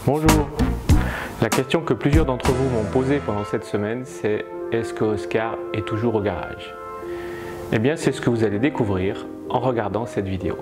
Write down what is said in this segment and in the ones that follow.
Bonjour. La question que plusieurs d'entre vous m'ont posée pendant cette semaine, c'est est-ce que Oscar est toujours au garage? Eh bien, c'est ce que vous allez découvrir en regardant cette vidéo.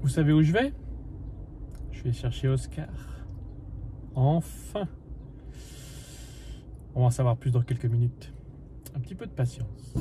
Vous savez où je vais? Je vais chercher Oscar. Enfin! On va en savoir plus dans quelques minutes. Un petit peu de patience.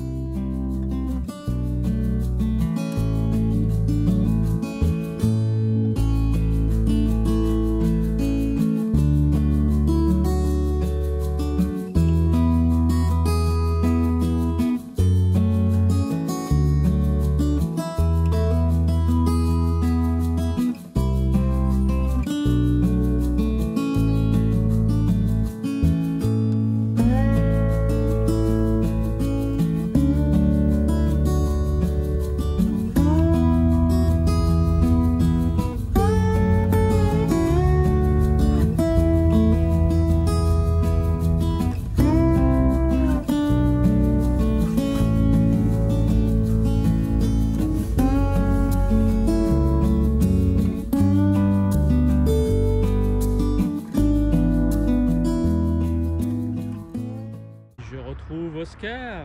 Oscar,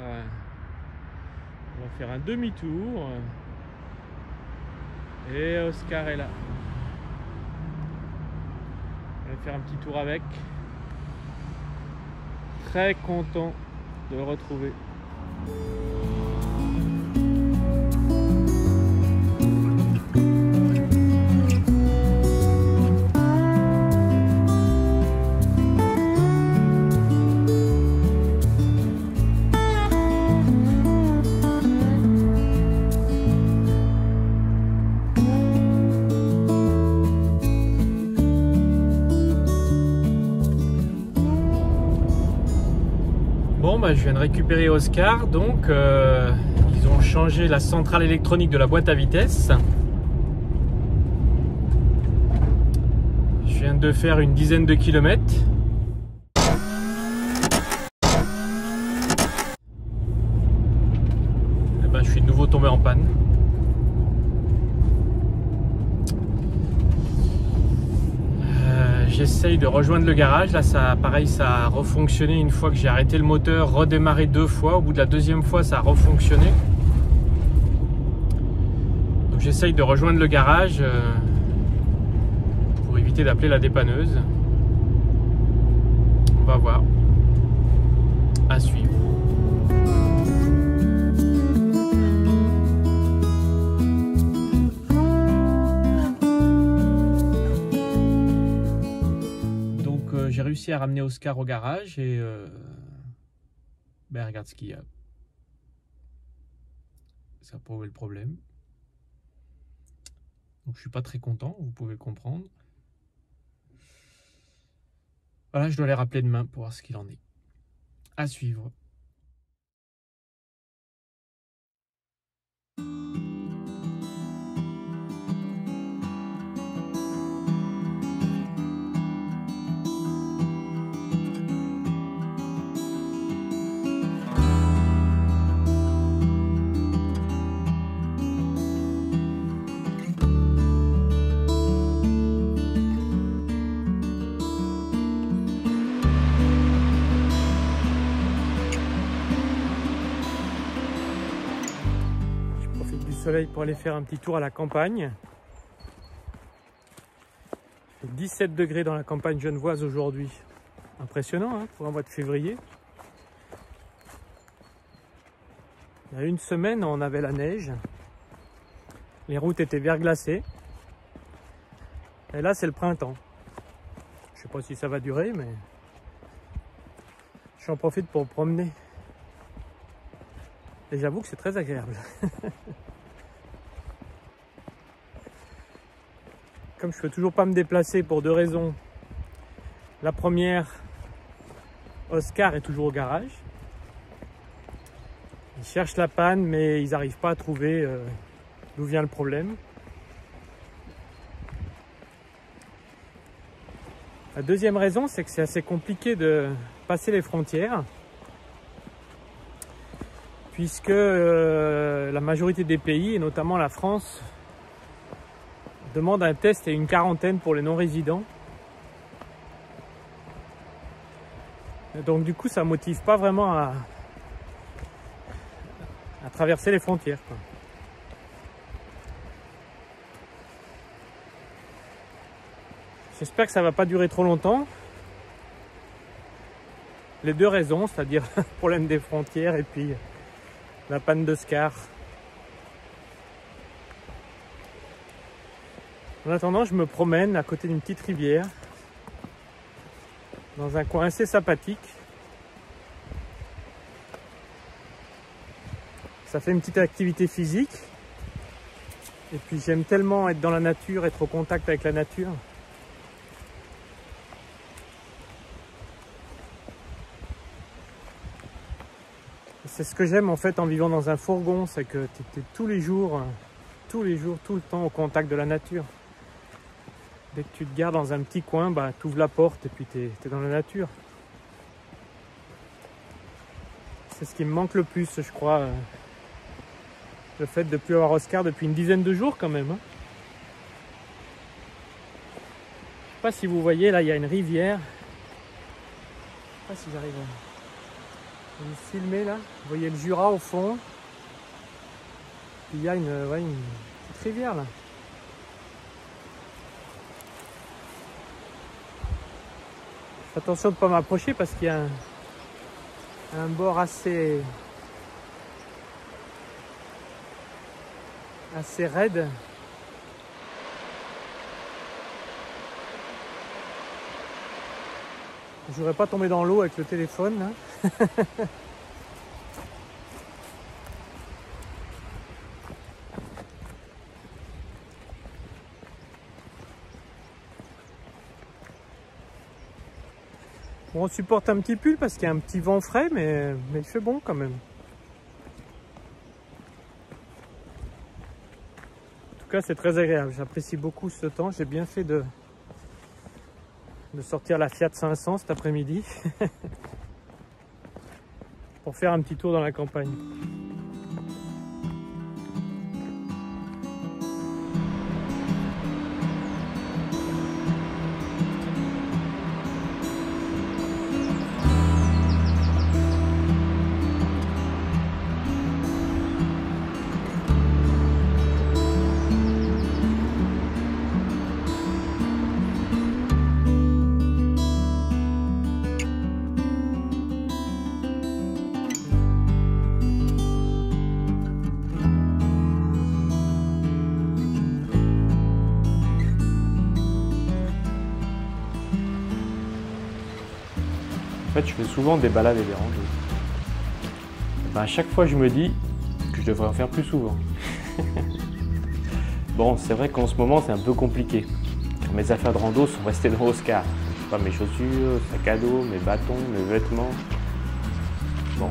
on va faire un demi-tour et Oscar est là. On va faire un petit tour avec. Très content de le retrouver. Bon, bah, je viens de récupérer Oscar, donc ils ont changé la centrale électronique de la boîte à vitesse. Je viens de faire une dizaine de kilomètres. Et ben, je suis de nouveau tombé en panne. J'essaye de rejoindre le garage. Là, ça, pareil, ça a refonctionné une fois que j'ai arrêté le moteur, redémarré 2 fois. Au bout de la 2e fois, ça a refonctionné. Donc, j'essaye de rejoindre le garage pour éviter d'appeler la dépanneuse. On va voir. À suivre. J'ai réussi à ramener Oscar au garage et ben regarde ce qu'il y a. Ça a posé le problème. Donc je suis pas très content, vous pouvez le comprendre. Voilà, je dois les rappeler demain pour voir ce qu'il en est. À suivre. Soleil pour aller faire un petit tour à la campagne. Il fait 17 degrés dans la campagne genevoise aujourd'hui. Impressionnant hein, pour un mois de février. Il y a une semaine, on avait la neige. Les routes étaient verglacées. Et là, c'est le printemps. Je sais pas si ça va durer, mais j'en profite pour me promener. Et j'avoue que c'est très agréable. Comme je ne peux toujours pas me déplacer pour deux raisons. La première, Oscar est toujours au garage. Ils cherchent la panne, mais ils n'arrivent pas à trouver d'où vient le problème. La deuxième raison, c'est que c'est assez compliqué de passer les frontières, puisque la majorité des pays, et notamment la France, demandent un test et une quarantaine pour les non-résidents. Donc du coup, ça ne motive pas vraiment à traverser les frontières, quoi. J'espère que ça ne va pas durer trop longtemps. Les deux raisons, c'est-à-dire le problème des frontières et puis la panne d'Oscar. En attendant, je me promène à côté d'une petite rivière, dans un coin assez sympathique. Ça fait une petite activité physique. Et puis j'aime tellement être dans la nature, être au contact avec la nature. C'est ce que j'aime en fait en vivant dans un fourgon, c'est que tu es tous les jours, tout le temps au contact de la nature. Dès que tu te gares dans un petit coin, bah, tu ouvres la porte et puis tu es dans la nature. C'est ce qui me manque le plus, je crois. Le fait de ne plus avoir Oscar depuis une dizaine de jours quand même. Je sais pas si vous voyez, là il y a une rivière. Je sais pas si j'arrive à vous filmer là. Vous voyez le Jura au fond. Puis il y a une petite rivière là. Fais attention de ne pas m'approcher parce qu'il y a un bord assez raide. Je voudrais pas tomber dans l'eau avec le téléphone là. Bon, on supporte un petit pull parce qu'il y a un petit vent frais, mais il fait bon quand même. En tout cas, c'est très agréable. J'apprécie beaucoup ce temps. J'ai bien fait de sortir la Fiat 500 cet après-midi pour faire un petit tour dans la campagne. En fait, je fais souvent des balades et des randonnées. Ben, à chaque fois, je me dis que je devrais en faire plus souvent. Bon, c'est vrai qu'en ce moment, c'est un peu compliqué. Mes affaires de rando sont restées dans Oscar. Je sais pas, mes chaussures, sac à dos, mes bâtons, mes vêtements. Bon.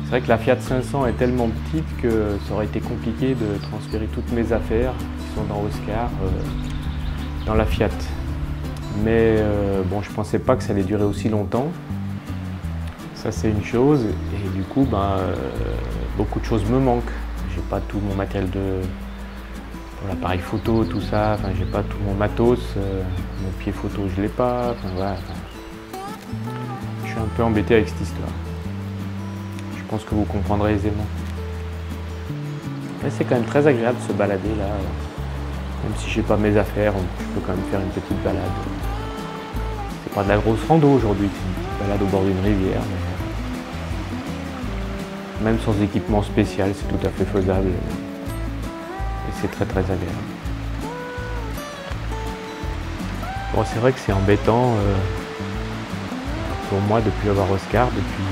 C'est vrai que la Fiat 500 est tellement petite que ça aurait été compliqué de transférer toutes mes affaires qui sont dans Oscar dans la Fiat. Mais bon, je pensais pas que ça allait durer aussi longtemps. Ça, c'est une chose. Et du coup, beaucoup de choses me manquent. J'ai pas tout mon matériel pour l'appareil photo, tout ça. Enfin, j'ai pas tout mon matos. Mon pied photo, je l'ai pas. Enfin, voilà. Je suis un peu embêté avec cette histoire. Je pense que vous comprendrez aisément. Mais c'est quand même très agréable de se balader là. Même si j'ai pas mes affaires, je peux quand même faire une petite balade. C'est pas de la grosse rando aujourd'hui, c'est une petite balade au bord d'une rivière. Mais même sans équipement spécial, c'est tout à fait faisable. Et c'est très très agréable. Bon, c'est vrai que c'est embêtant pour moi de ne plus avoir Oscar depuis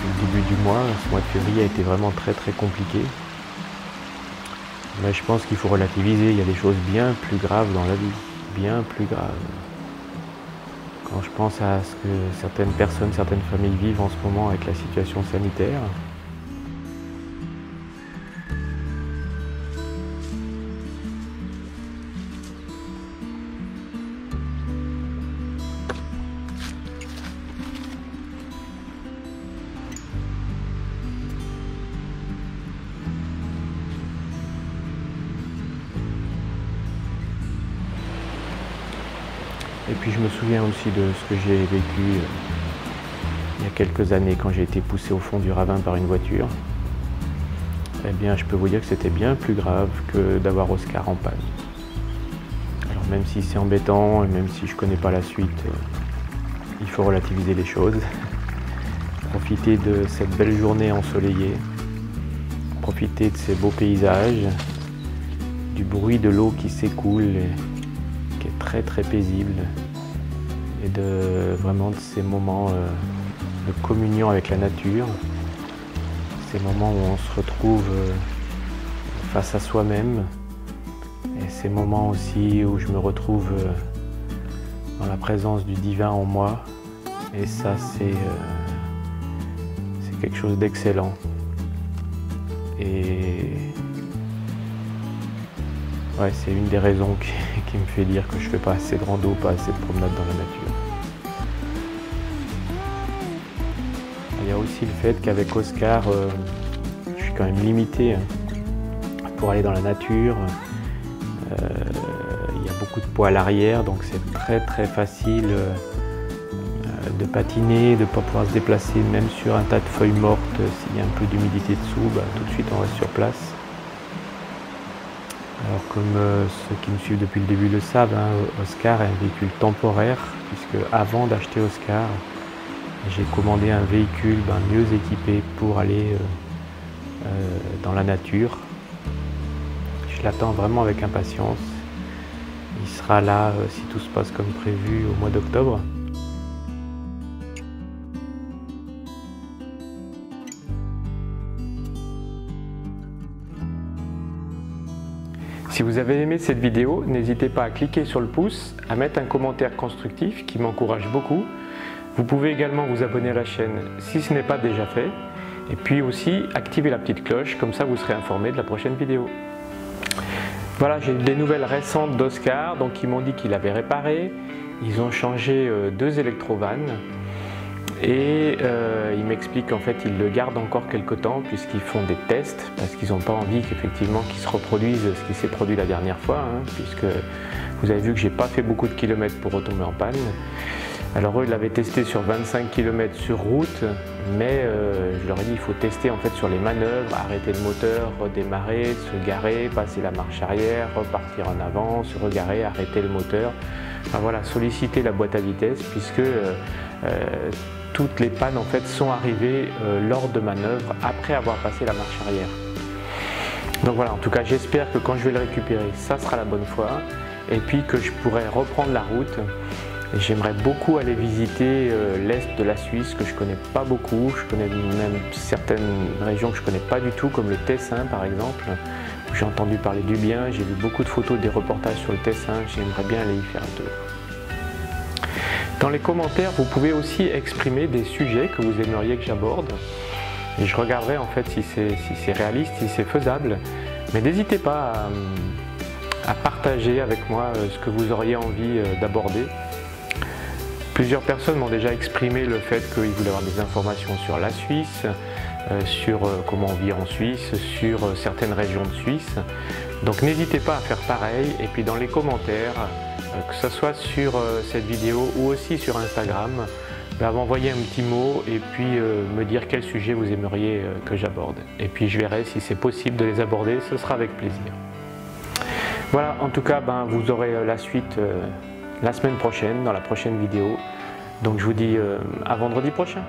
le début du mois. Ce mois de février a été vraiment très compliqué. Mais je pense qu'il faut relativiser, il y a des choses bien plus graves dans la vie, bien plus graves. Quand je pense à ce que certaines personnes, certaines familles vivent en ce moment avec la situation sanitaire. Et puis je me souviens aussi de ce que j'ai vécu il y a quelques années quand j'ai été poussé au fond du ravin par une voiture. Eh bien, je peux vous dire que c'était bien plus grave que d'avoir Oscar en panne. Alors même si c'est embêtant et même si je ne connais pas la suite, il faut relativiser les choses. Profiter de cette belle journée ensoleillée, profiter de ces beaux paysages, du bruit de l'eau qui s'écoule, qui est très paisible, et vraiment de ces moments de communion avec la nature, ces moments où on se retrouve face à soi-même, et ces moments aussi où je me retrouve dans la présence du divin en moi, et ça c'est quelque chose d'excellent. Et ouais, c'est une des raisons qui me fait dire que je fais pas assez de rando, pas assez de promenade dans la nature. Il y a aussi le fait qu'avec Oscar, je suis quand même limité pour aller dans la nature. Il y a beaucoup de poids à l'arrière, donc c'est très facile de patiner, de ne pas pouvoir se déplacer, même sur un tas de feuilles mortes. S'il y a un peu d'humidité dessous, tout de suite on reste sur place. Alors comme ceux qui me suivent depuis le début le savent, Oscar est un véhicule temporaire, puisque avant d'acheter Oscar, j'ai commandé un véhicule mieux équipé pour aller dans la nature. Je l'attends vraiment avec impatience. Il sera là, si tout se passe comme prévu, au mois d'octobre. Si vous avez aimé cette vidéo, n'hésitez pas à cliquer sur le pouce, à mettre un commentaire constructif qui m'encourage beaucoup. Vous pouvez également vous abonner à la chaîne si ce n'est pas déjà fait. Et puis aussi activer la petite cloche, comme ça vous serez informé de la prochaine vidéo. Voilà, j'ai eu des nouvelles récentes d'Oscar, donc ils m'ont dit qu'ils l'avaient réparé. Ils ont changé 2 électrovannes. Et ils m'expliquent qu'en fait ils le gardent encore quelques temps puisqu'ils font des tests, parce qu'ils n'ont pas envie qu'effectivement qu'il se reproduise ce qui s'est produit la dernière fois, puisque vous avez vu que j'ai pas fait beaucoup de kilomètres pour retomber en panne. Alors eux ils l'avaient testé sur 25 km sur route, mais je leur ai dit il faut tester en fait sur les manœuvres, arrêter le moteur, redémarrer, se garer, passer la marche arrière, repartir en avant, se regarer, arrêter le moteur. Enfin voilà, solliciter la boîte à vitesse, puisque toutes les pannes en fait sont arrivées lors de manœuvres après avoir passé la marche arrière. Donc voilà, en tout cas j'espère que quand je vais le récupérer, ça sera la bonne fois, et puis que je pourrai reprendre la route. J'aimerais beaucoup aller visiter l'est de la Suisse, que je connais pas beaucoup. Je connais même certaines régions que je connais pas du tout, comme le Tessin par exemple, où j'ai entendu parler du bien. J'ai vu beaucoup de photos, des reportages sur le Tessin. J'aimerais bien aller y faire un tour. Dans les commentaires, vous pouvez aussi exprimer des sujets que vous aimeriez que j'aborde. Et je regarderai en fait si c'est réaliste, si c'est faisable. Mais n'hésitez pas à partager avec moi ce que vous auriez envie d'aborder. Plusieurs personnes m'ont déjà exprimé le fait qu'ils voulaient avoir des informations sur la Suisse, sur comment on vit en Suisse, sur certaines régions de Suisse. Donc n'hésitez pas à faire pareil, et puis dans les commentaires, que ce soit sur cette vidéo ou aussi sur Instagram, m'envoyer un petit mot et puis me dire quel sujet vous aimeriez que j'aborde. Et puis je verrai si c'est possible de les aborder, ce sera avec plaisir. Voilà, en tout cas, vous aurez la suite la semaine prochaine, dans la prochaine vidéo. Donc je vous dis à vendredi prochain.